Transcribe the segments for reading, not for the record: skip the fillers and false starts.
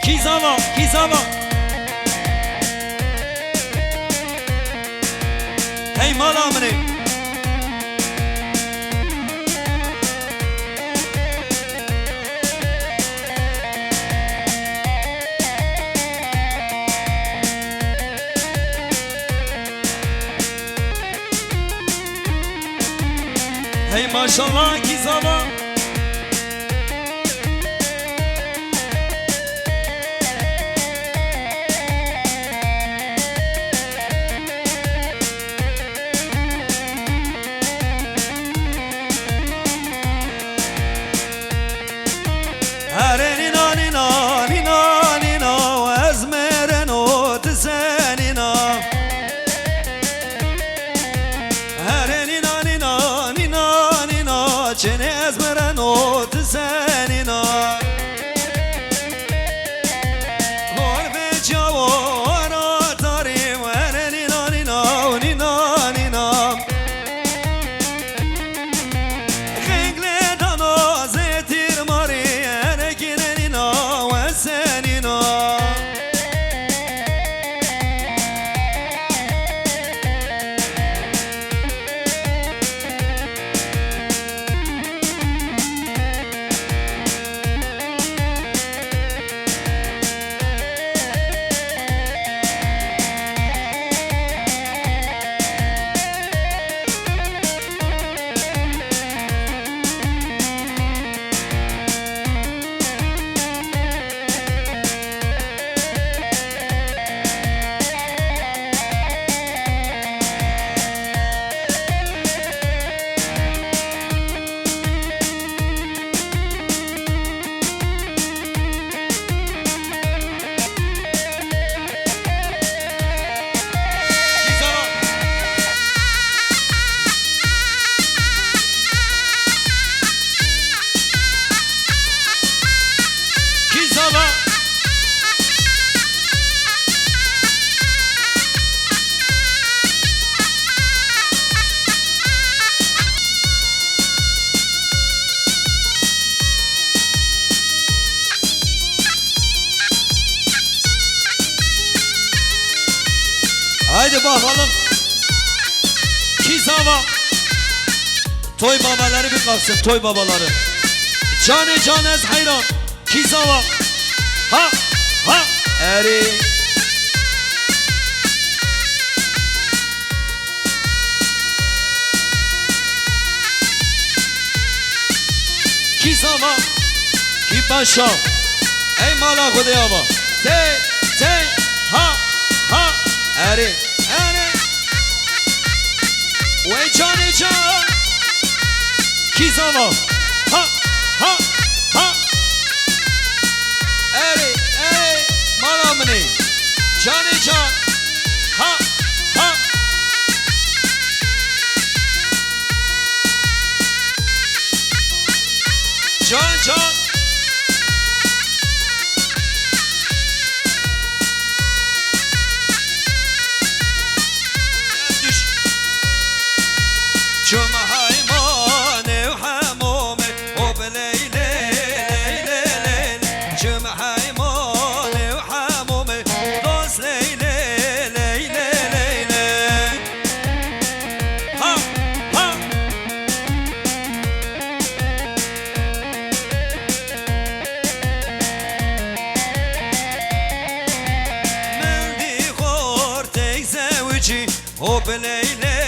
Kizava, Kizava. Hey malamını. Hey maşallah Kizava. Haydi bakalım. Kizava. Toy babaları bir kalksın, toy babaları. Cane canez hayran. Kizava. Ha ha eri. Kizava. Ki başa. Ey mala kodeyava. Te te ha ha eri eri. Ve cane can. Kizava. Ha ha ha. Eri eri malamını. Cane can. Ha ha. Can can. Cuma haymane hamome o beleyle leyle leyle. Cuma haymane hamome dost leyle leyle leyle. Ha ha. Meldi kortek zevci o beleyle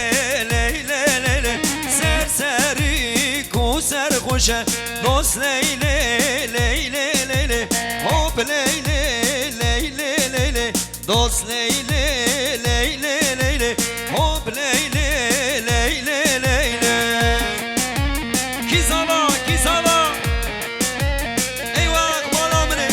serhoşe dost leyle leyle leyle hop leyle leyle leyle dost leyle leyle leyle hop leyle leyle leyle. Kizava kizava. Eyvah malamını.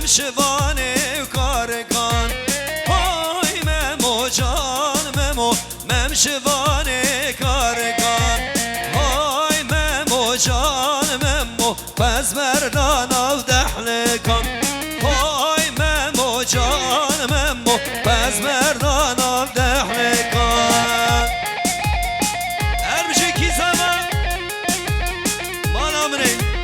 memşivane karkan Hay memo can memo memşivane karkan Hay memo can memo pezmerdan av dehlikan Hay memo can memo pezmerdan av dehlikan Erbişi ki zaman bana mı ne?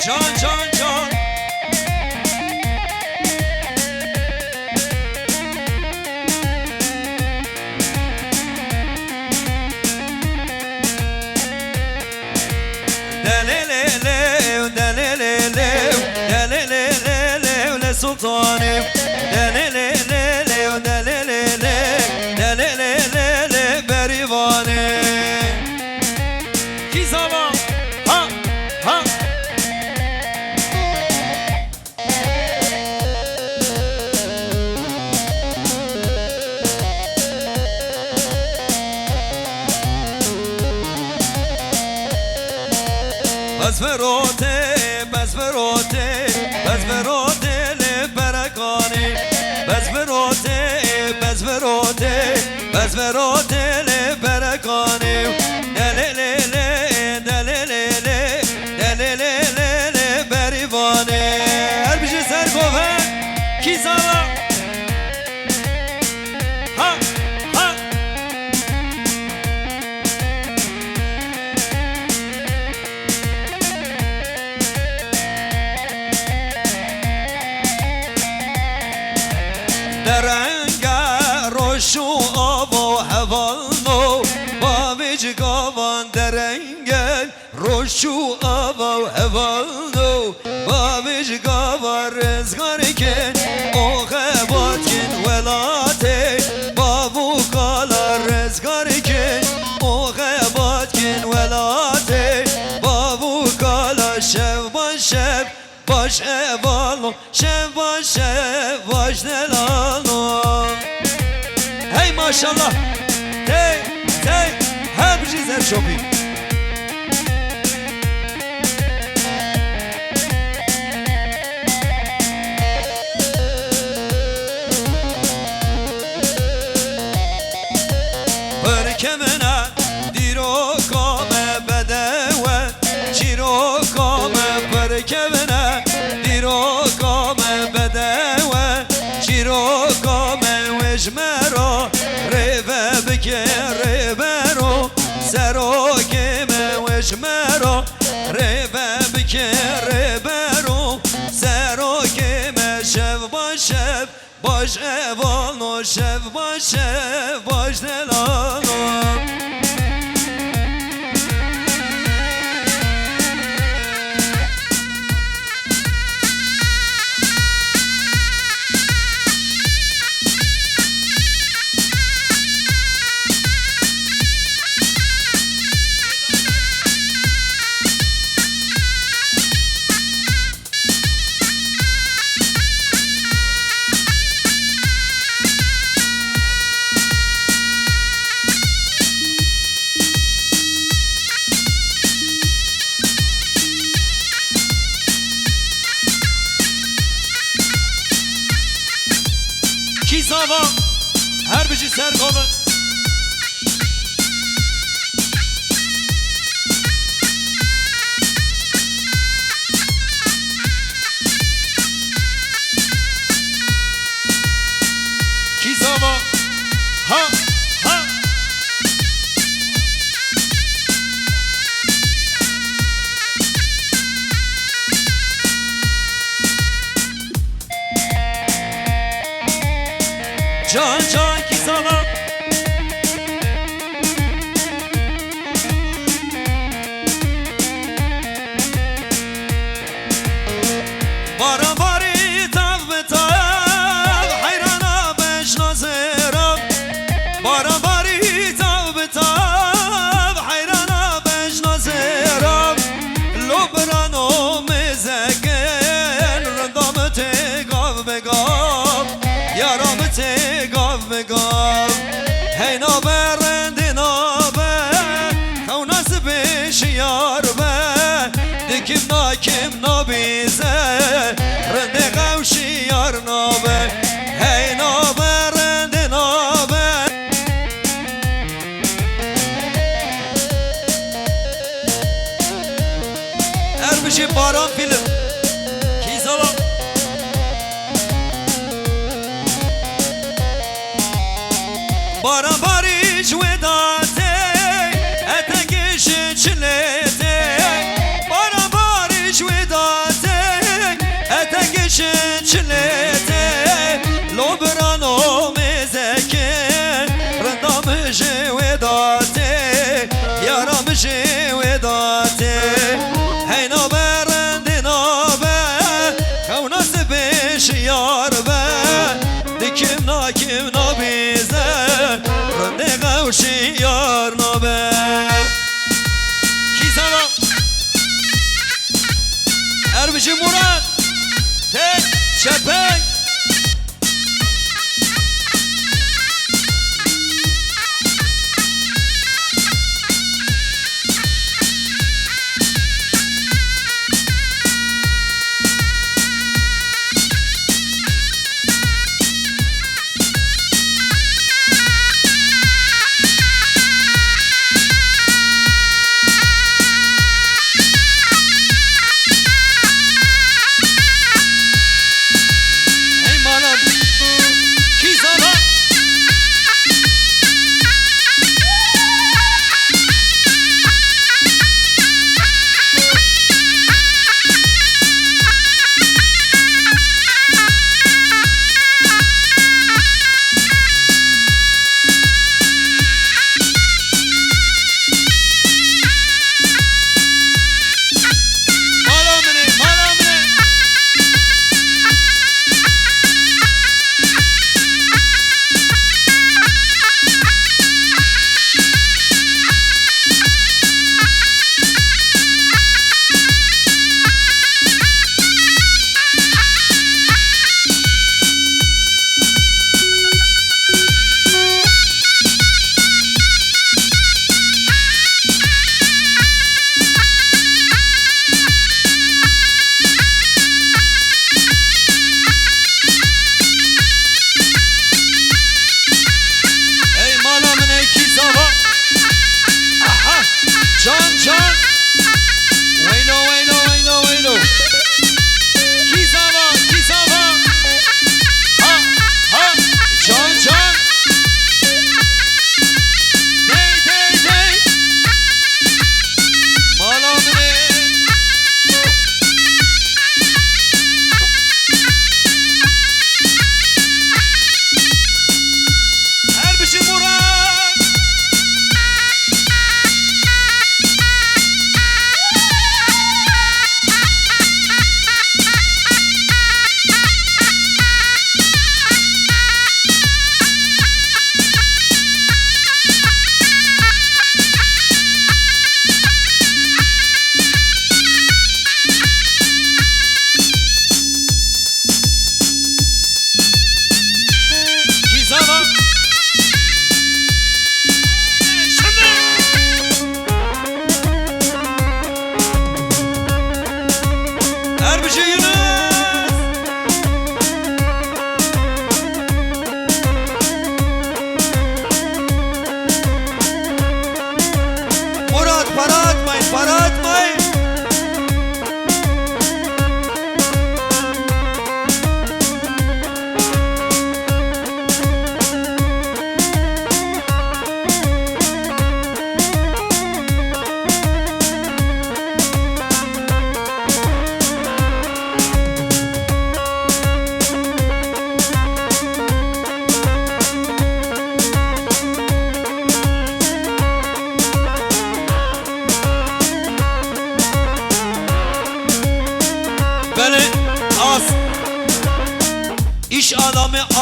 Can can can Delelelev delelelev delelelev le sultanim Delelelev delelelev delelelev berivanim Ki zaman ha ha Bezverote, bezverote, bezverote le berekani Bezverote, bezverote, bezverote le berekani Delelele, delelele, delelele le berivani Her bir şey serkoven, ki sana Ha, ha درنگه روشو آب و حوالنو باویج گاوان درنگه روشو آب و حوالنو باویج گاوان رزگار کن اوغه باد کن ولاته بابو کالا رزگار کن اوغه باد کن ولاته بابو کالا شب با شب باش evalım şev baş delalım Hey maşallah Hey hey her bir şeyler şoping Perkemene diro kame bedeve Ciro kame perkemene diro kame bedeve Ciro kame vejmero Reve bike revero Sero keme vejmero Reve bike revero Sero keme şev baş evalno şev baş delalno سرکاوه کی زاوا ها ها جان جان کی زاوا بارا باری تاو به تاو حیرانا بشنازرم بارا باری تاو به تاو حیرانا بشنازرم لبرانو مزگن رندام تگاو بگاو یارام تگاو بگاو هی نابرند نابه خوناز بش یار به دکیم ناکیم نابیزه رند غوشی یار نابه هی نابرند نابه بشی باران فیلم کی زاوا باران باریش وداته اتگش چلته باران باریش وداته اتگش چلته لبرانو مزکه رندامش وداته یارامش وداته هی نابرند نابه خوناس بش یار به دکیم ناکیم نابیزه رند غوشی یار نابه کی زاوا اربشی مراد تک چپک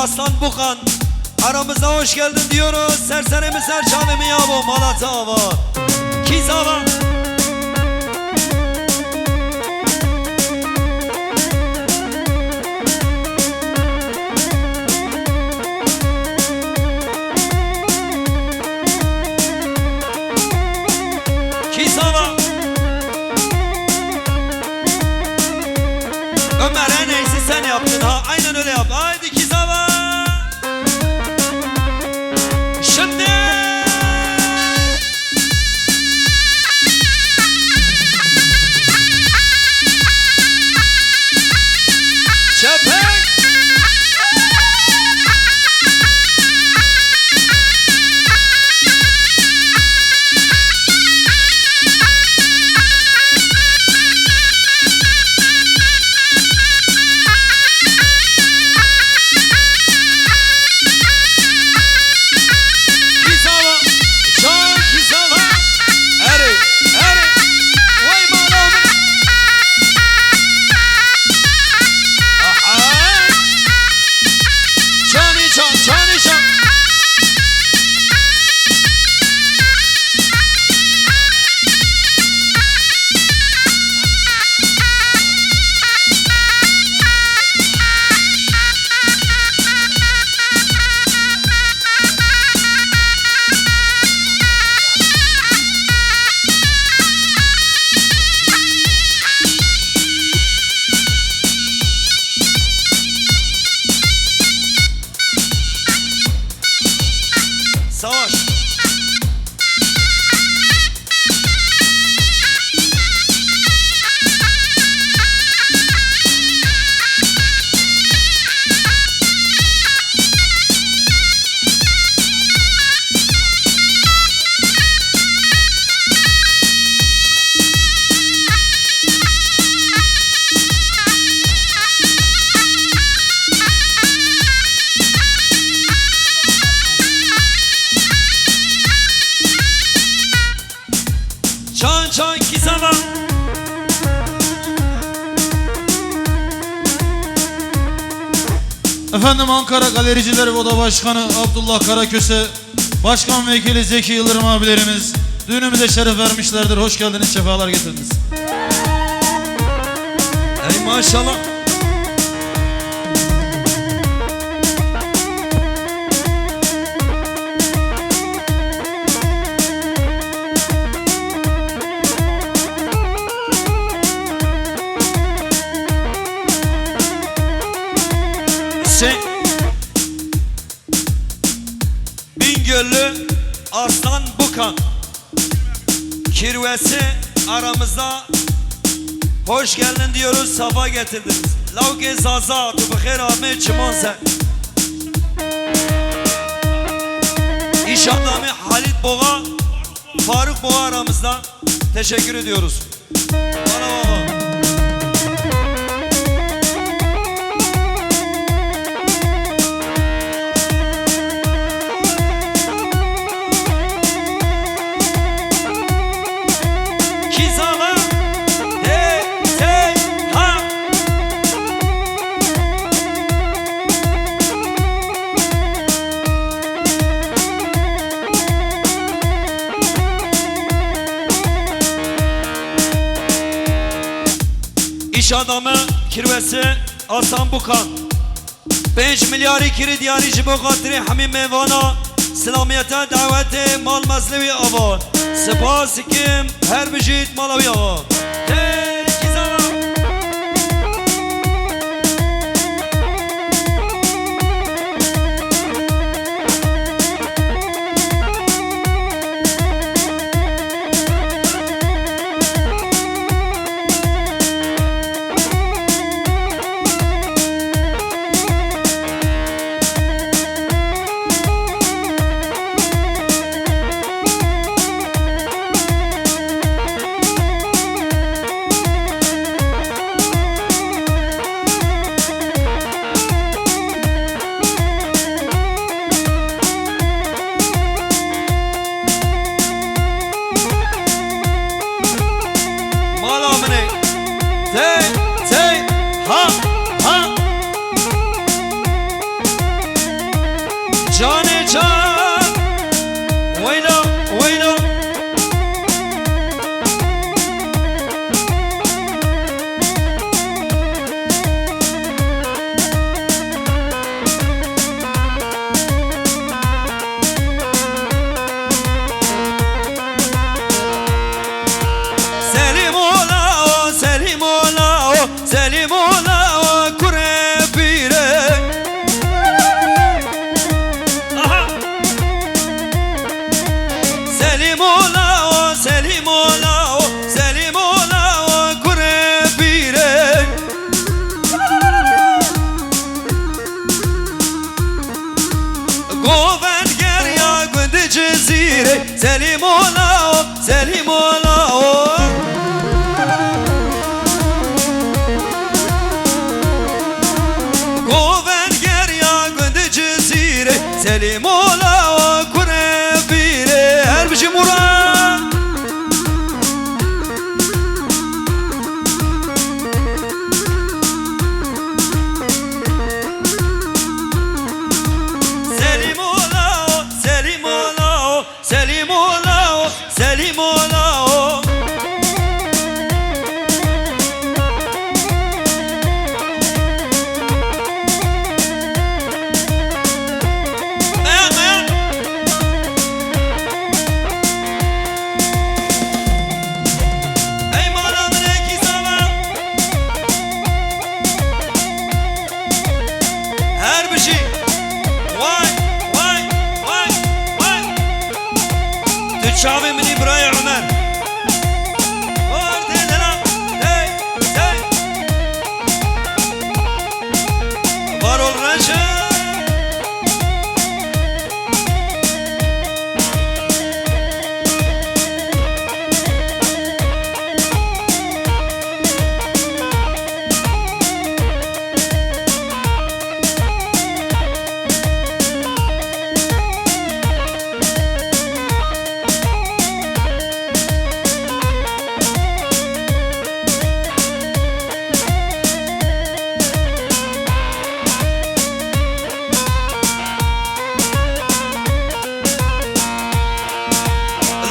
Aslan Bukan. Aramıza hoş geldin diyoruz. Serserimiz Serçavimi Yavo Malatya Hava Kizava. Kizava. Ömer en iyisi sen yaptın ha. Aynen öyle yap. Haydi Kizava. Şimdi Çepek. Savaş. Çan çan Kizava. Efendim Ankara Galericiler Oda Başkanı Abdullah Karaköse, Başkan Vekili Zeki Yıldırım abilerimiz düğünümüze şeref vermişlerdir. Hoş geldiniz, sefalar getirdiniz. Ey maşallah. Bingöllü Aslan Bukan kirvesi aramızda hoş geldin diyoruz, safa getirdiniz. Lavke Zaza Tubakher Ahmet Çimonse İş adamı Halit Boğa, Faruk Boğa aramızda. Teşekkür ediyoruz. Bana baba. İş adamı kirvesi Aslan Bukan 5 milyarı kiri diyarı jibo katri hamim mevana selamiyete daveti mal mazlevi avan Spas kim her bijit malavi avan. Selim ola o, Selim ola o. Goven gerya gündü cizire Selim ola o kure bire her biçim uğra. Selim ola o, Selim ola o, Selim ola o, Selim ola o. Ey malamın eki sana her bir şey. Vay vay vay vay. Tüçavi mini buraya Ömer. Orada lan. Hey hey. Var ol Reşat.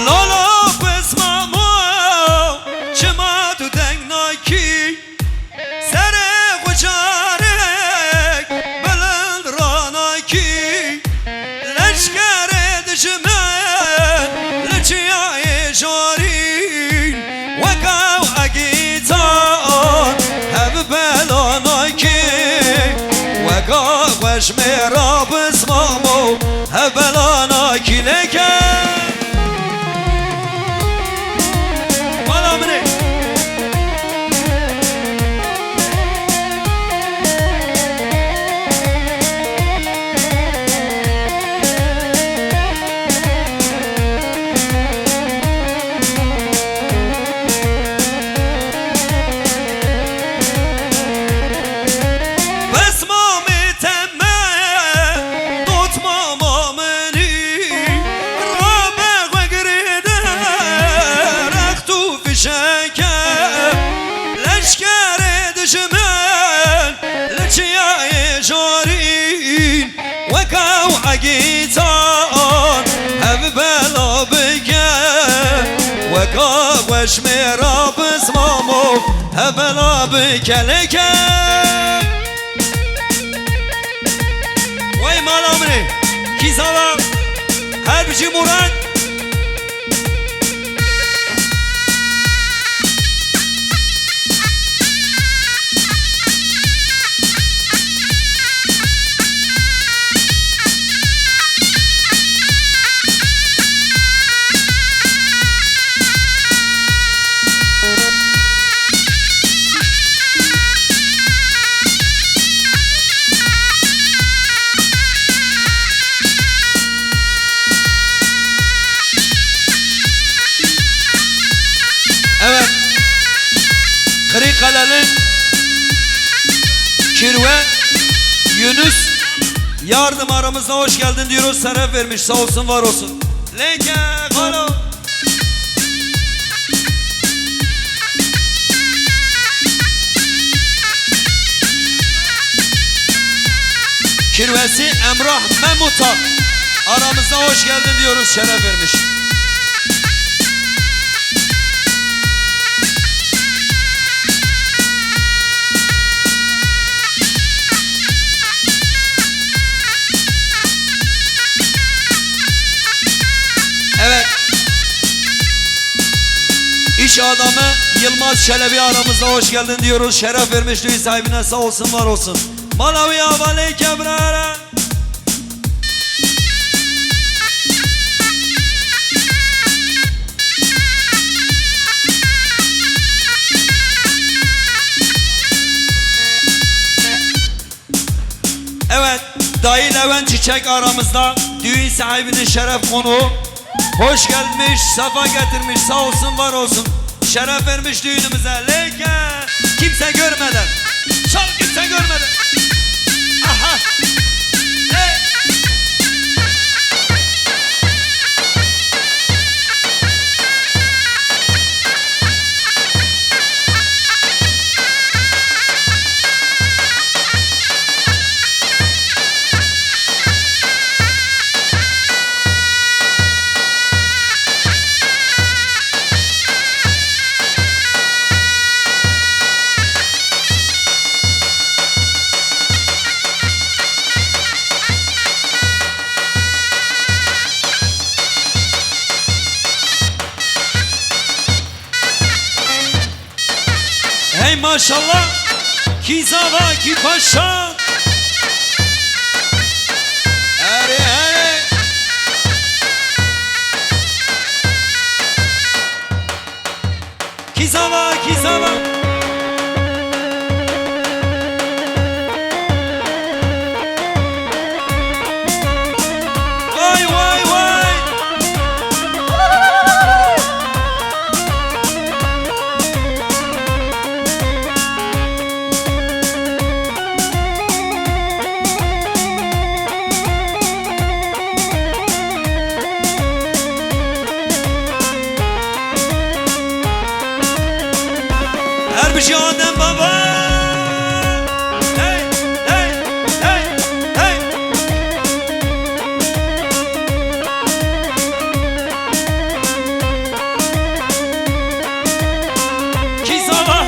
Lolo besmamo Çima tu dengnaki Sere kucarek Belend ranaki Leşkere dişmen Leçiyaye jarin Vekav agitan Hev belanaki Vekav veşmera besmamo Hev belanaki leken عقيتان هم بلا بكى وكاوش ميرا بسمامو هم بلا بكى لكى وای مال امری کی سلام هر بچی مراد Evet, Kırıkkale'nin Kirve Yunus yardım aramızda hoş geldin diyoruz. Seref vermiş, sağ olsun var olsun. Leke kalo. Kirvesi Emrah Memut'a aramızda hoş geldin diyoruz, şeref vermiş. Evet, iş adamı Yılmaz Çelebi aramızda hoş geldin diyoruz, şeref vermiş, düğün sahibine sağ olsun var olsun. Malawi havale kebrara. Evet, dayı Levent Çiçek aramızda, düğün sahibinin şeref konuğu. Hoş gelmiş, sefa getirmiş, sağ olsun, var olsun. Şeref vermiş düğünümüze. Leke kimse görmeden. Çal kimse görmeden. Aha. Hey. Hey maşallah, ki zava ki paşa. Eri eri. Ki zava ki zava. Vay vay vay. Her bir şey Adem Baba. Hey, hey, hey, hey. Kizava.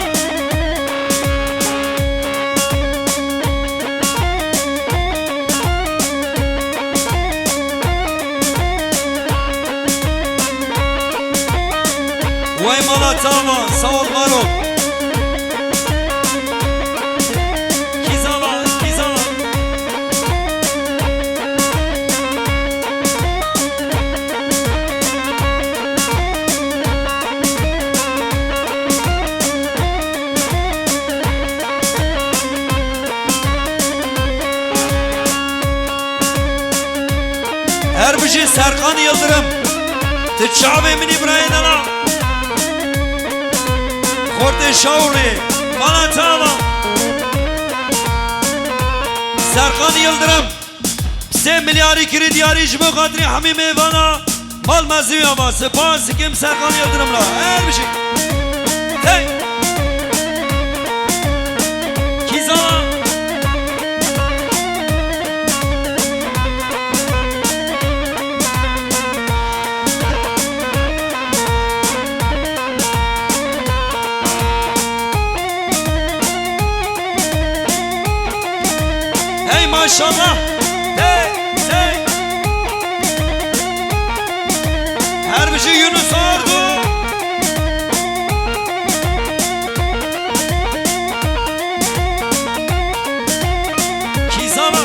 Vay Malatava, sağ ol var ol. Herbici Serkan Yıldırım Tıçabi min İbrahim Ala Korte Şauri Malatava Serkan Yıldırım Pse milyari kiri diyari jme kadri hamim evana Mal mazvi ama Spas kim Serkan Yıldırım'la Herbici Hey Kizava Hey maşallah. Hey, hey. Her bir şey Yunus Ardu. Kizama.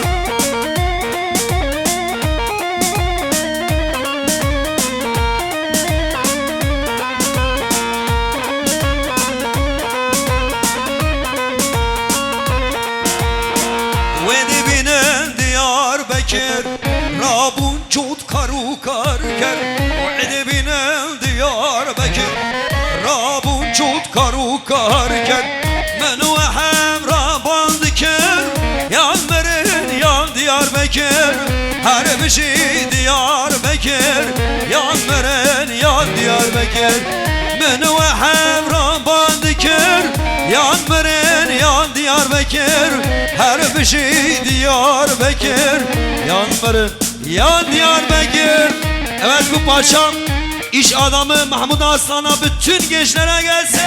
Bekir Rabun çut karu karker Mu'ide binel diyar Bekir Rabun çut karu karker Menu hem Rabban dikir Yan merin yan diyar Bekir Her bir şey diyar Bekir Yan merin yan diyar Bekir Menu hem Rabban dikir Yan merin yan diyar Bekir Her bir şey diyar Bekir Yanların yan Diyarbakır. Evet bu paşam iş adamı Mahmud Aslan'a bütün gençlere gelsin.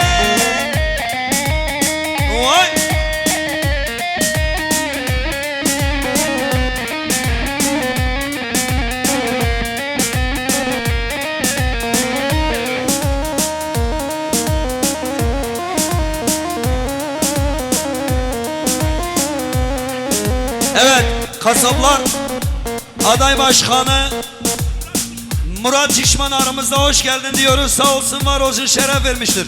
Vay. Evet kasaplar aday başkanı Murat Şişman aramızda hoş geldin diyoruz. Sağ olsun var olsun şeref vermiştir.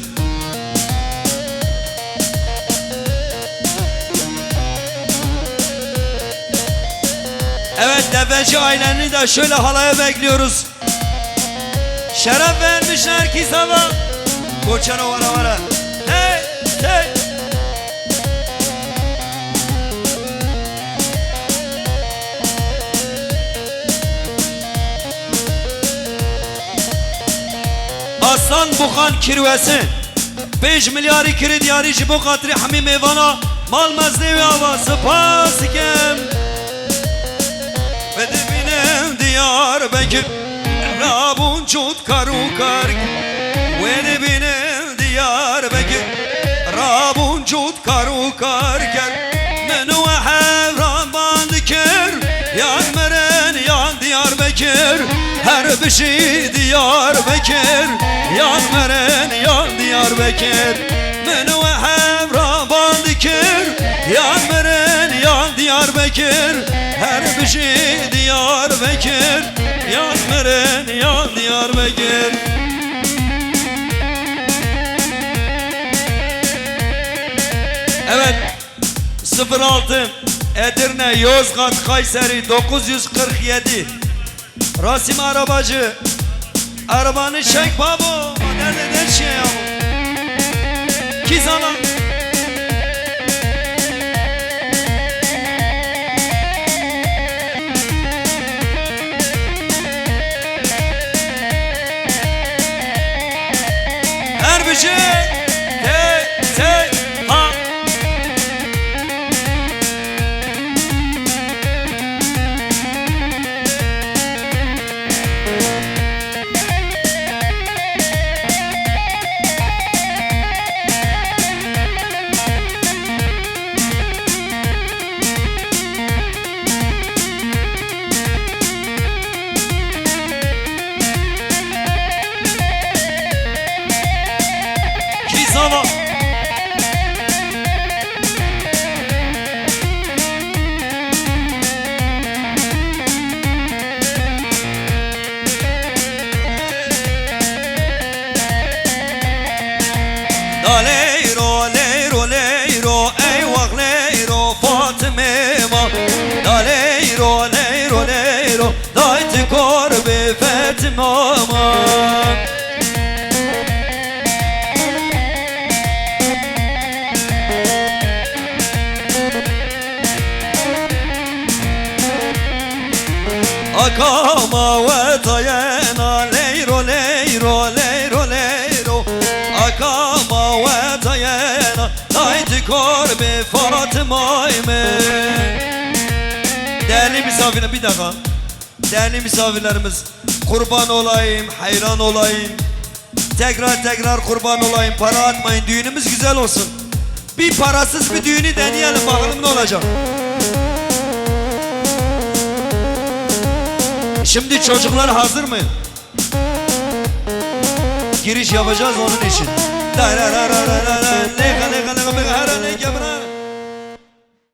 Evet Deveci aileni de şöyle halaya bekliyoruz. Şeref vermişler ki sana. Koçana vara vara. Hey hey. Aslan Bukan kirvesi 5 milyarı kiri diyarı jibo katri hami meyvana mal mezne ve havası pasikem ve dibinem diyar bekir Rabun çut karukar ve dibinem diyar bekir Rabun çut karukar menu ve hevran bandikir yan meren yan diyar bekir her bir şey diyar bekir yan meren yan diyar bekir menu ve hevran bandikir yan meren yan diyar bekir her bir şey diyar bekir yan meren yan diyar bekir. Evet 06 Edirne Yozgat Kayseri 947 Rasim arabacı arabanı çek babo nerede şey ya Kizana her bir şey ha Kizana Leyro leyro leyro eyvah leyro Fatime ma Leyro leyro leyro Dayti korbe Fatima ma Akama ve tayena leyro leyro leyro leyro Akama ve tayena Dayti korbe Fatıma'yme. Değerli misafirler bir dakika. Değerli misafirlerimiz kurban olayım, hayran olayım. Tekrar kurban olayım, para atmayın, düğünümüz güzel olsun. Bir parasız bir düğünü deneyelim bakalım ne olacak. Şimdi çocuklar hazır mı? Giriş yapacağız onun için.